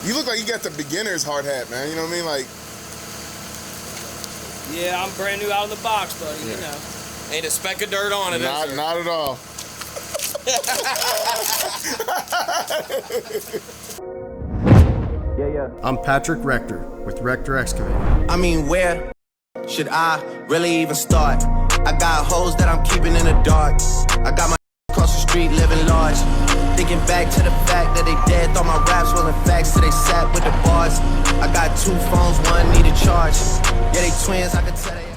You look like you got the beginner's hard hat, man. You know what I mean? Like. Yeah, I'm brand new out of the box, buddy. Yeah. You know. Ain't a speck of dirt on it. Not at all. Yeah. I'm Patrick Rector with Rector Excavating. I mean, where should I really even start? I got hoes that I'm keeping in the dark. I got my across the street living large. Thinking back to the fact that they dead, thought my raps wasn't facts, so they sat with the bars. I got 2 phones, one needed charge. Yeah, they twins, I could tell they.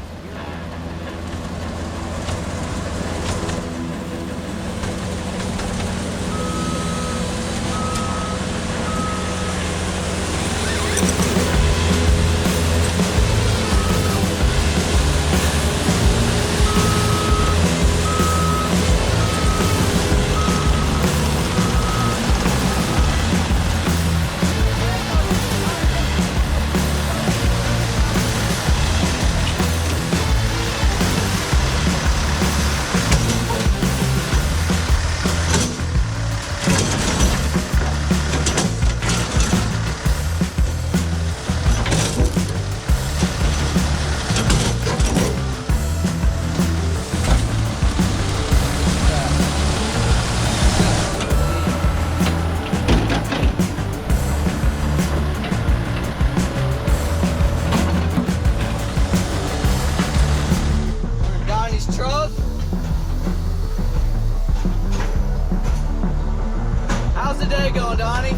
How's the day going, Donnie?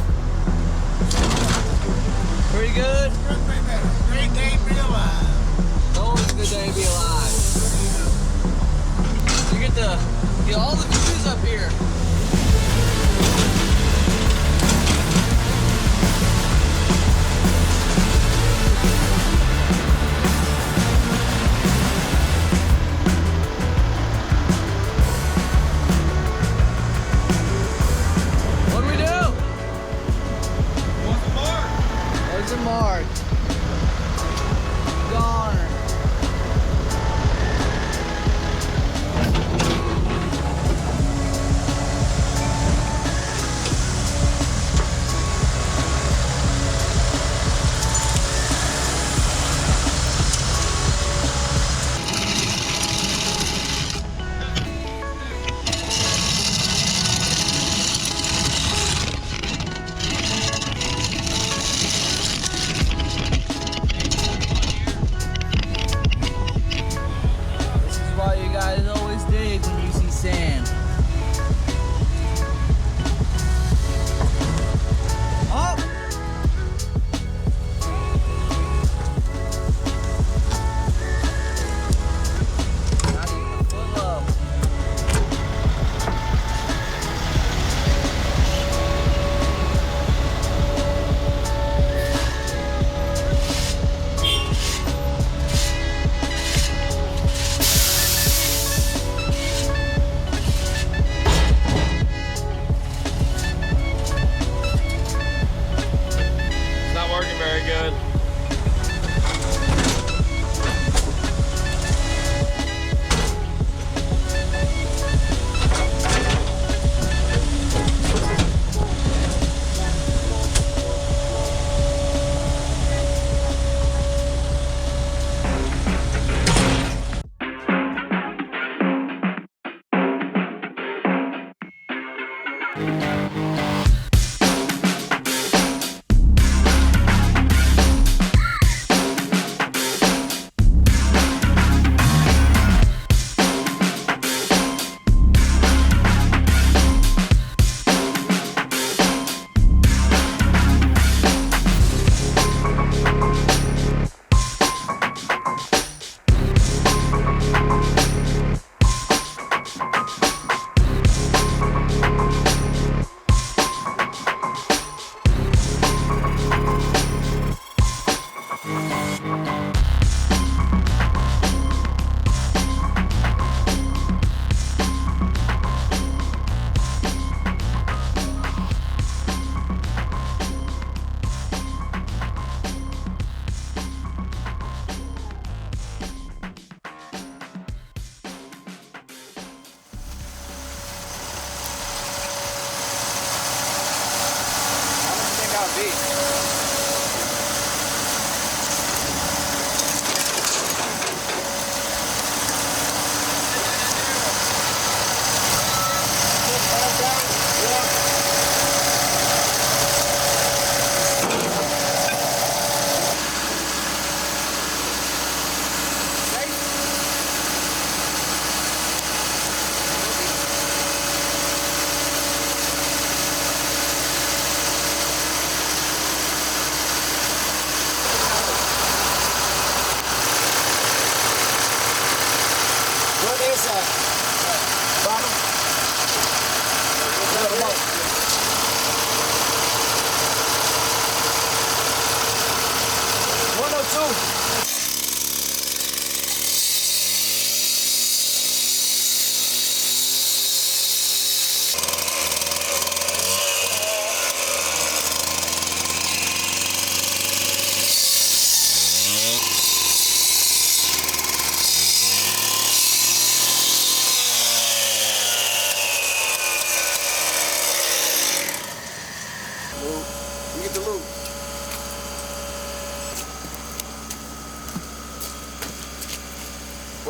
Pretty good? Great day to be alive. It's always a good day to be alive. You get all the views up here. Mark. Goner.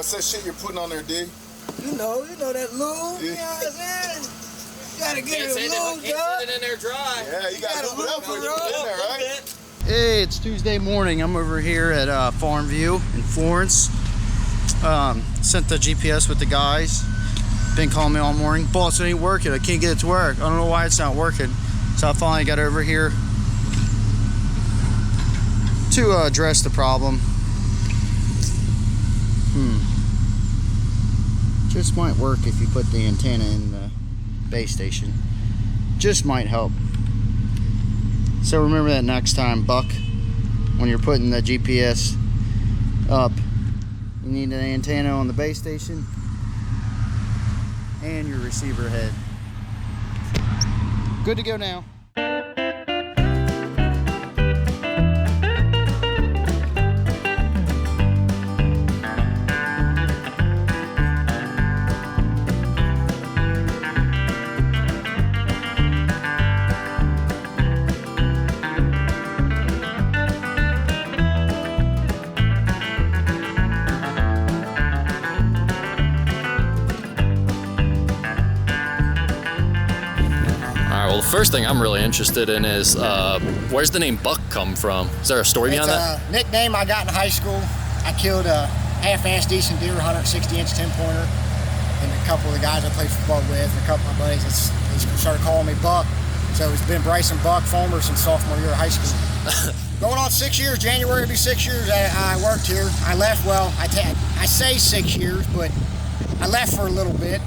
What's that shit you're putting on there, D? You know that lube. You know what I'm saying? You gotta get it lubed up. Sit it in there dry. Yeah, you gotta lube it up when you put it in there, right? Hey, it's Tuesday morning. I'm over here at Farmview in Florence. Sent the GPS with the guys. Been calling me all morning. Boss, it ain't working. I can't get it to work. I don't know why it's not working. So I finally got over here to address the problem. Just might work if you put the antenna in the base station. Just might help. So remember that next time, Buck, when you're putting the GPS up, you need an antenna on the base station and your receiver head. Good to go now. Well, the first thing I'm really interested in is where's the name Buck come from? Is there a story behind that? It's a nickname I got in high school. I killed a half-ass decent deer, 160-inch 10-pointer, and a couple of the guys I played football with, and a couple of my buddies, they started calling me Buck. So it's been Bryson Buck Fulmer since sophomore year of high school. Going on 6 years. January will be 6 years I worked here. I left, well, I say 6 years, but I left for a little bit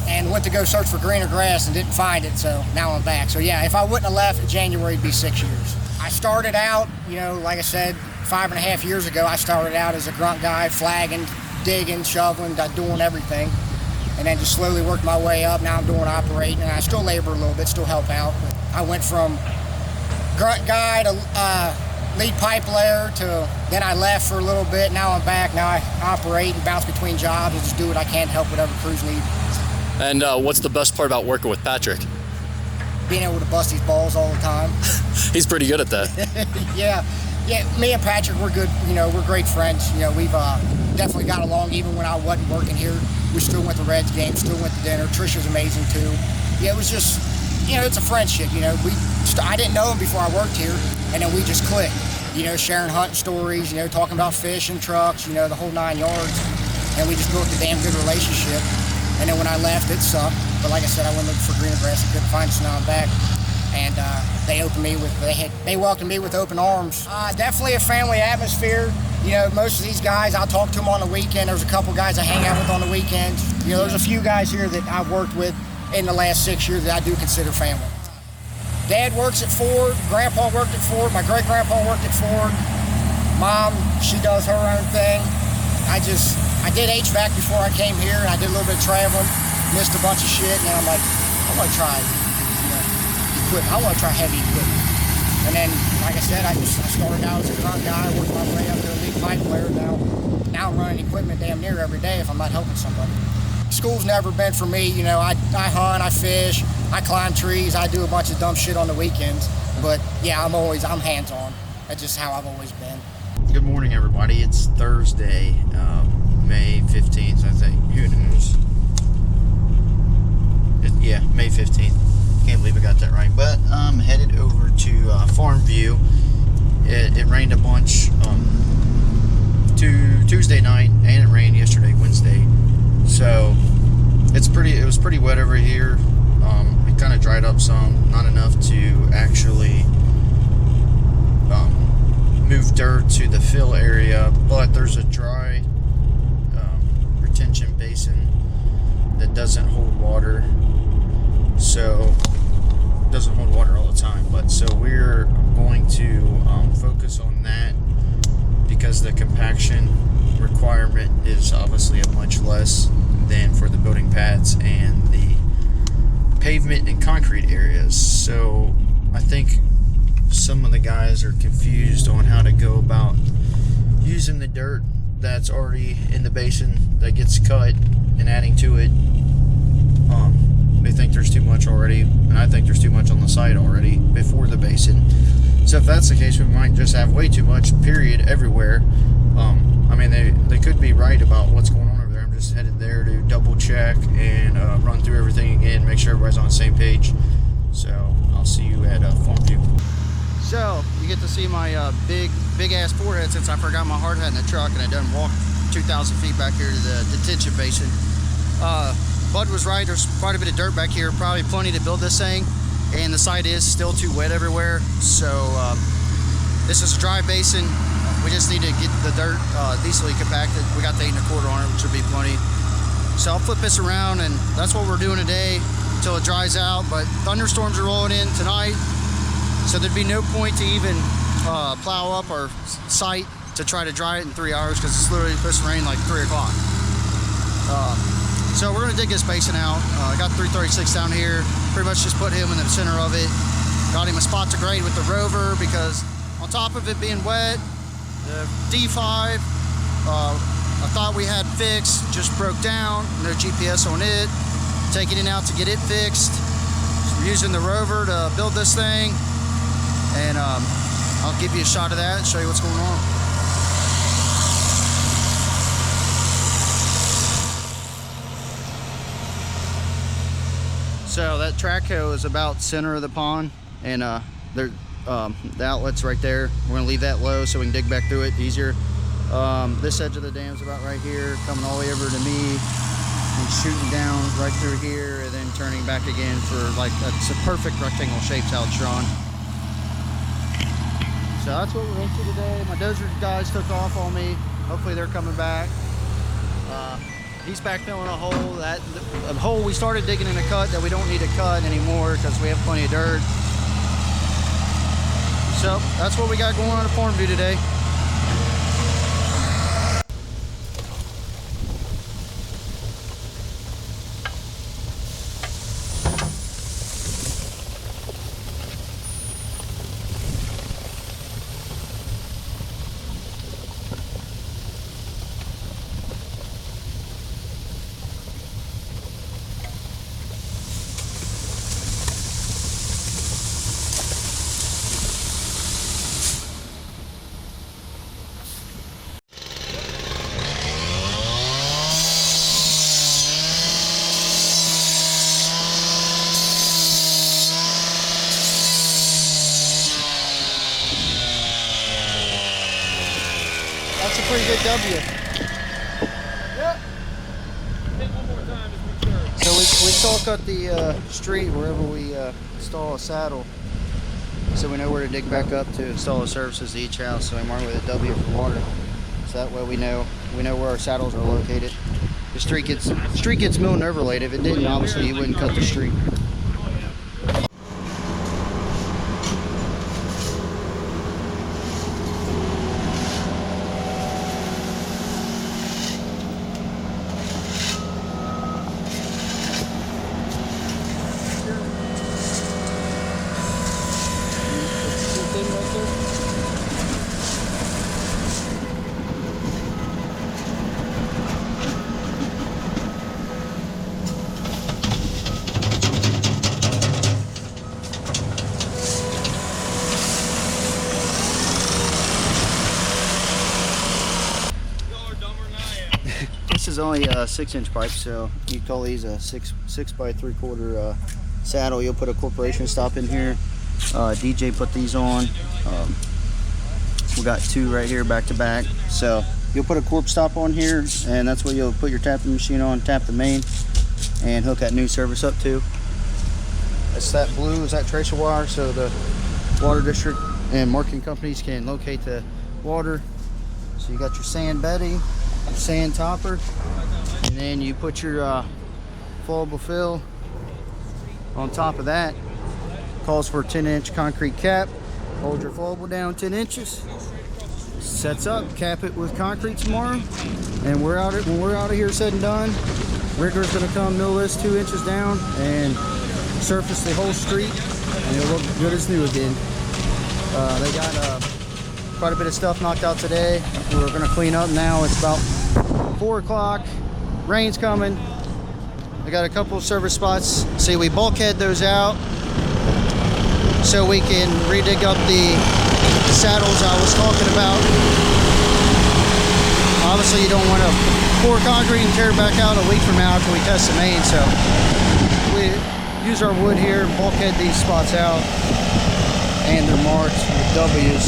and went to go search for greener grass and didn't find it, so now I'm back. So yeah, if I wouldn't have left, January would be 6 years. I started out, like I said, 5.5 years ago, I started out as a grunt guy, flagging, digging, shoveling, doing everything, and then just slowly worked my way up. Now I'm doing operating, and I still labor a little bit, still help out. But I went from grunt guy to lead pipe layer to, then I left for a little bit, now I'm back. Now I operate and bounce between jobs and just do what I can to help whatever crews need. And what's the best part about working with Patrick? Being able to bust these balls all the time. He's pretty good at that. Yeah, me and Patrick, we're good, we're great friends. We've definitely got along even when I wasn't working here. We still went to Reds games, still went to dinner. Trisha's amazing too. Yeah, it was just, it's a friendship, I didn't know him before I worked here, and then we just clicked. Sharing hunting stories, talking about fish and trucks, the whole 9 yards. And we just built a damn good relationship. And then when I left, it sucked. But like I said, I went looking for greener grass and couldn't find it, so now I'm back. And they welcomed me with open arms. Definitely a family atmosphere. Most of these guys, I'll talk to them on the weekend. There's a couple guys I hang out with on the weekends. There's a few guys here that I've worked with in the last 6 years that I do consider family. Dad works at Ford. Grandpa worked at Ford. My great-grandpa worked at Ford. Mom, she does her own thing. I did HVAC before I came here, and I did a little bit of traveling, missed a bunch of shit, and then I'm like, I want to try equipment. I want to try heavy equipment. And then, like I said, I started out as a grunt guy, worked my way up to a lead pipe player. Now I'm running equipment damn near every day if I'm not helping somebody. School's never been for me. I hunt, I fish, I climb trees, I do a bunch of dumb shit on the weekends. But yeah, I'm hands-on. That's just how I've always been. Good morning, everybody. It's Thursday, May 15th, I think. Who knows? Yeah, May 15th. Can't believe I got that right. But I'm headed over to Farmview. It rained a bunch Tuesday night, and it rained yesterday, Wednesday. So it was pretty wet over here. It kind of dried up some, not enough to actually move dirt to the fill area, but there's a dry retention basin that doesn't hold water, so it doesn't hold water all the time. But so we're going to focus on that because the compaction requirement is obviously a much less than for the building pads and the pavement and concrete areas. So I think some of the guys are confused on how to go about using the dirt that's already in the basin that gets cut and adding to it. They think there's too much already, and I think there's too much on the site already before the basin. So if that's the case, we might just have way too much, period, everywhere. I mean, they could be right about what's going on just headed there to double check and run through everything again, make sure everybody's on the same page. So I'll see you at Farmview. So you get to see my big ass forehead since I forgot my hard hat in the truck and I done walked 2,000 feet back here to the detention basin. Bud was right, there's quite a bit of dirt back here, probably plenty to build this thing, and the site is still too wet everywhere. So this is a dry basin. We just need to get the dirt decently compacted. We got the 8 1/4 on it, which should be plenty. So I'll flip this around, and that's what we're doing today until it dries out. But thunderstorms are rolling in tonight, so there'd be no point to even plow up our site to try to dry it in 3 hours, because it's literally supposed to rain like 3 o'clock. So we're gonna dig this basin out. I got 336 down here. Pretty much just put him in the center of it. Got him a spot to grade with the rover, because on top of it being wet, the D5, I thought we had fixed, just broke down. No GPS on it. Taking it out to get it fixed. So we're using the rover to build this thing, and I'll give you a shot of that and show you what's going on. So that track hoe is about center of the pond, and the outlet's right there. We're gonna leave that low so we can dig back through it easier. This edge of the dam's about right here, coming all the way over to me and shooting down right through here, and then turning back again for like, it's a perfect rectangle shape how it's drawn. So that's what we're into today. My dozer guys took off on me. Hopefully they're coming back. He's back filling a hole. A hole we started digging in a cut that we don't need to cut anymore because we have plenty of dirt. So that's what we got going on at Farmview today. That's a pretty good W. Yep. Hit one more time just make sure. So we saw cut the street wherever we install a saddle, so we know where to dig back up to install the services to each house. So we mark with a W for water, so that way we know where our saddles are located. The street gets milled and overlaid. If it didn't, obviously you wouldn't cut the street. This is only a 6-inch pipe, so you call these a 6 by 3/4 saddle. You'll put a corporation stop in here. DJ put these on. We got 2 right here back to back. So you'll put a corp stop on here, and that's what you'll put your tapping machine on, tap the main, and hook that new service up to. It's that blue, is that tracer wire, so the water district and marking companies can locate the water. So you got your sand bedding, your sand topper, and then you put your flowable fill on top of that. Calls for a 10-inch concrete cap. Hold your flowable down 10 inches. Sets up, cap it with concrete tomorrow, and when we're out of here said and done, rigger's gonna come mill this 2 inches down and surface the whole street, and it'll look good as new again. They got quite a bit of stuff knocked out today. We're gonna clean up now. It's about 4 o'clock. Rain's coming. I got a couple of service spots. See, we bulkhead those out so we can redig up the saddles I was talking about. obviously you don't want to pour concrete and tear it back out a week from now after we test the main. So we use our wood here and bulkhead these spots out, and they're marked with W's.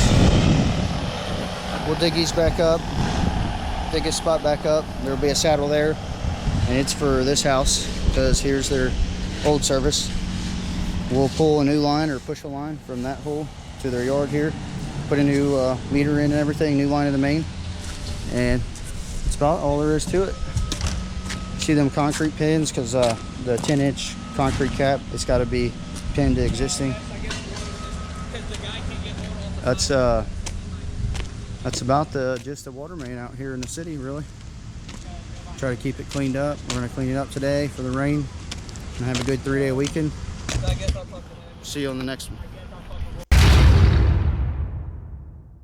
We'll dig these back up, dig this spot back up. There'll be a saddle there, and it's for this house because here's their old service. We'll pull a new line or push a line from that hole to their yard here, put a new meter in and everything, new line in the main, and that's about all there is to it. See them concrete pins, because the 10-inch concrete cap, it's got to be pinned to existing. That's about just the water main out here in the city, really. Try to keep it cleaned up. We're going to clean it up today for the rain and have a good 3-day weekend. See you on the next one.